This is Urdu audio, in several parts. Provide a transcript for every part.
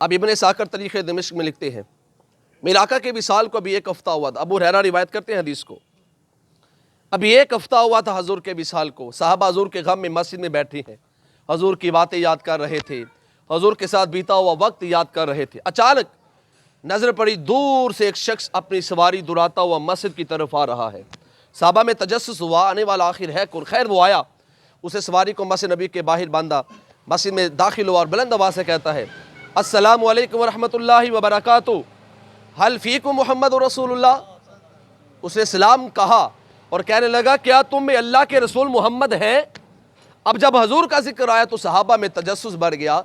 اب ابن ساکر تاریخ دمشق میں لکھتے ہیں میرے آقا کے وصال کو ابھی 1 ہفتہ ہوا تھا. ابو ہریرہ روایت کرتے ہیں حدیث کو. ابھی 1 ہفتہ ہوا تھا حضور کے وصال کو. صحابہ حضور کے غم میں مسجد میں بیٹھے ہیں, حضور کی باتیں یاد کر رہے تھے, حضور کے ساتھ بیتا ہوا وقت یاد کر رہے تھے. اچانک نظر پڑی دور سے ایک شخص اپنی سواری دراتا ہوا مسجد کی طرف آ رہا ہے. صحابہ میں تجسس ہوا, آنے والا آخر ہے کون. خیر وہ آیا, اسے سواری کو مسجد نبی کے باہر باندھا, مسجد میں داخل ہوا اور بلند آواز سے کہتا ہے السلام علیکم ورحمۃ اللہ وبرکاتہ, حل فیکم محمد رسول اللہ. اس نے سلام کہا اور کہنے لگا کیا تم میں اللہ کے رسول محمد ہیں؟ اب جب حضور کا ذکر آیا تو صحابہ میں تجسس بڑھ گیا,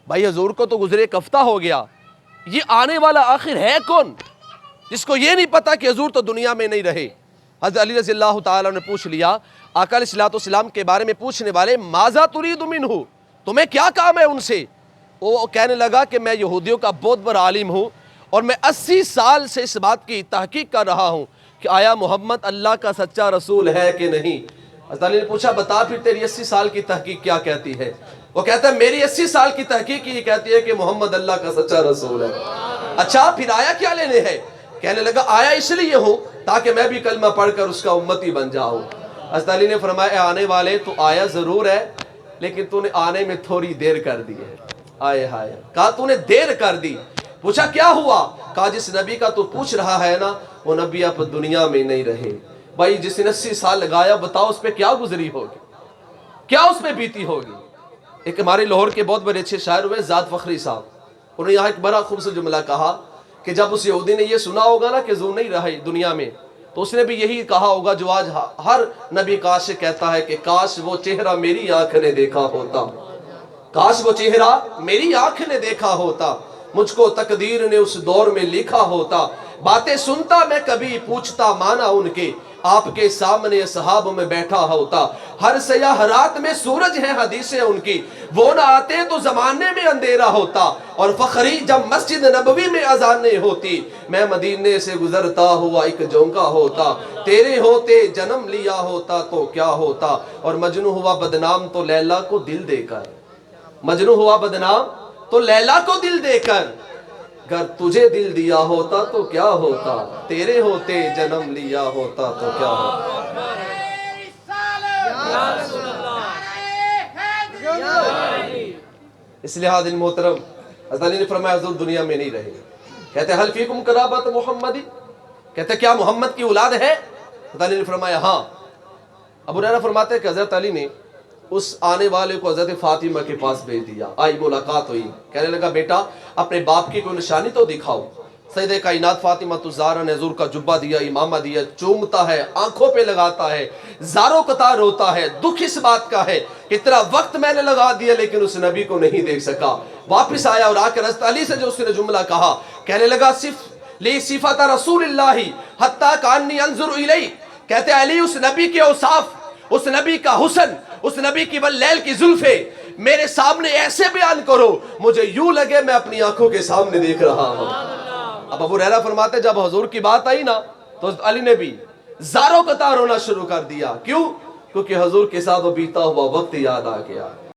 بھائی حضور کو تو گزرے 1 ہفتہ ہو گیا, یہ آنے والا آخر ہے کون جس کو یہ نہیں پتا کہ حضور تو دنیا میں نہیں رہے. حضرت علی رضی اللہ تعالیٰ نے پوچھ لیا, آقا علیہ الصلوۃ والسلام کے بارے میں پوچھنے والے, ماذا ترید منہ, تمہیں کیا کام ہے ان سے؟ وہ کہنے لگا کہ میں یہودیوں کا بہت بڑا عالم ہوں اور میں 80 سال سے اس بات کی تحقیق کر رہا ہوں کہ آیا محمد اللہ کا سچا رسول ہے کہ نہیں. حضرت علی نے پوچھا بتا پھر تیری 80 سال کی تحقیق کیا کہتی ہے؟ وہ کہتا ہے میری 80 سال کی تحقیق یہ کہتی ہے کہ محمد اللہ کا سچا رسول ہے. اچھا پھر آیا کیا لینے ہے؟ کہنے لگا آیا اس لیے ہوں تاکہ میں بھی کلمہ پڑھ کر اس کا امتی بن جاؤں. حضرت علی نے فرمایا اے آنے والے, تو آیا ضرور ہے لیکن تو نے آنے میں تھوڑی دیر کر دی ہے. آئے ہائے, کہا تو نے دیر کر دی. پوچھا کیا ہوا؟ کہا جس نبی کا تو پوچھ رہا ہے نا وہ نبی اب دنیا میں نہیں رہے. بھائی جس نے 80 سال لگایا بتاؤ اس پہ کیا گزری ہوگی, کیا اس پہ بیتی ہوگی. ایک ہمارے لاہور کے بہت بڑے اچھے شاعر ہوئے ذات فخری صاحب, انہوں نے یہاں ایک بڑا خوبصورت جملہ کہا کہ جب اس یہودی نے یہ سنا ہوگا نا کہ حضور نہیں رہے دنیا میں, تو اس نے بھی یہی کہا ہوگا جو آج ہر نبی کاش سے کہتا ہے کہ کاش وہ چہرہ میری آنکھ نے دیکھا ہوتا, کاش وہ چہرہ میری آنکھ نے دیکھا ہوتا, مجھ کو تقدیر نے اس دور میں لکھا ہوتا. باتیں سنتا میں کبھی پوچھتا مانا ان کے, آپ کے سامنے اصحاب میں بیٹھا ہوتا. ہر سیاہ رات میں سورج ہیں حدیثیں ان کی, وہ نہ آتے تو زمانے میں اندھیرا ہوتا. اور فخری جب مسجد نبوی میں اذانیں ہوتی, میں مدینے سے گزرتا ہوا ایک جونکا ہوتا. تیرے ہوتے جنم لیا ہوتا تو کیا ہوتا. اور مجنوں ہوا بدنام تو لیلا کو دل دے کر, مجنوں ہوا بدنام تو لیلا کو دل دے کر, گر تجھے دل دیا ہوتا تو کیا ہوتا. تیرے ہوتے جنم لیا ہوتا تو کیا ہوتا. اس لحاظ محترم حضرت علی نے فرمایا حضور دنیا میں نہیں رہے. کہتے حل فیکم قرابت محمدی, کہتے کیا محمد کی اولاد ہے؟ حضرت علی نے فرمایا ہاں. ابو ہریرہ فرماتے ہیں کہ حضرت علی نے اس آنے والے کو حضرت فاطمہ کے پاس بھیج دیا. آئی ملاقات ہوئی, کہنے لگا بیٹا اپنے باپ کی کوئی نشانی تو دکھاؤ. سیدہ کائنات فاطمہ الزہرا نے حضور کا جبہ دیا, امامہ دیا, چومتا ہے, آنکھوں پہ لگاتا ہے, زاروں قطار روتا ہے. دکھ اس بات کا ہے کہ اتنا وقت میں نے لگا دیا لیکن اس نبی کو نہیں دیکھ سکا. واپس آیا اور آ کر حضرت علی سے جو اس نے جملہ کہا, کہنے لگا صف لی صفات رسول اللہ حتی کانی انظر الیہ. کہتے علی اس نبی کے اوصاف, اس نبی کا حسن, اس نبی کی واللیل کی زلفیں میرے سامنے ایسے بیان کرو مجھے یوں لگے میں اپنی آنکھوں کے سامنے دیکھ رہا ہوں. اب ابو ہریرہ فرماتے جب حضور کی بات آئی نا تو علی نے بھی زاروں قطار رونا شروع کر دیا. کیوں؟ کیونکہ حضور کے ساتھ وہ بیتا ہوا وقت یاد آ گیا.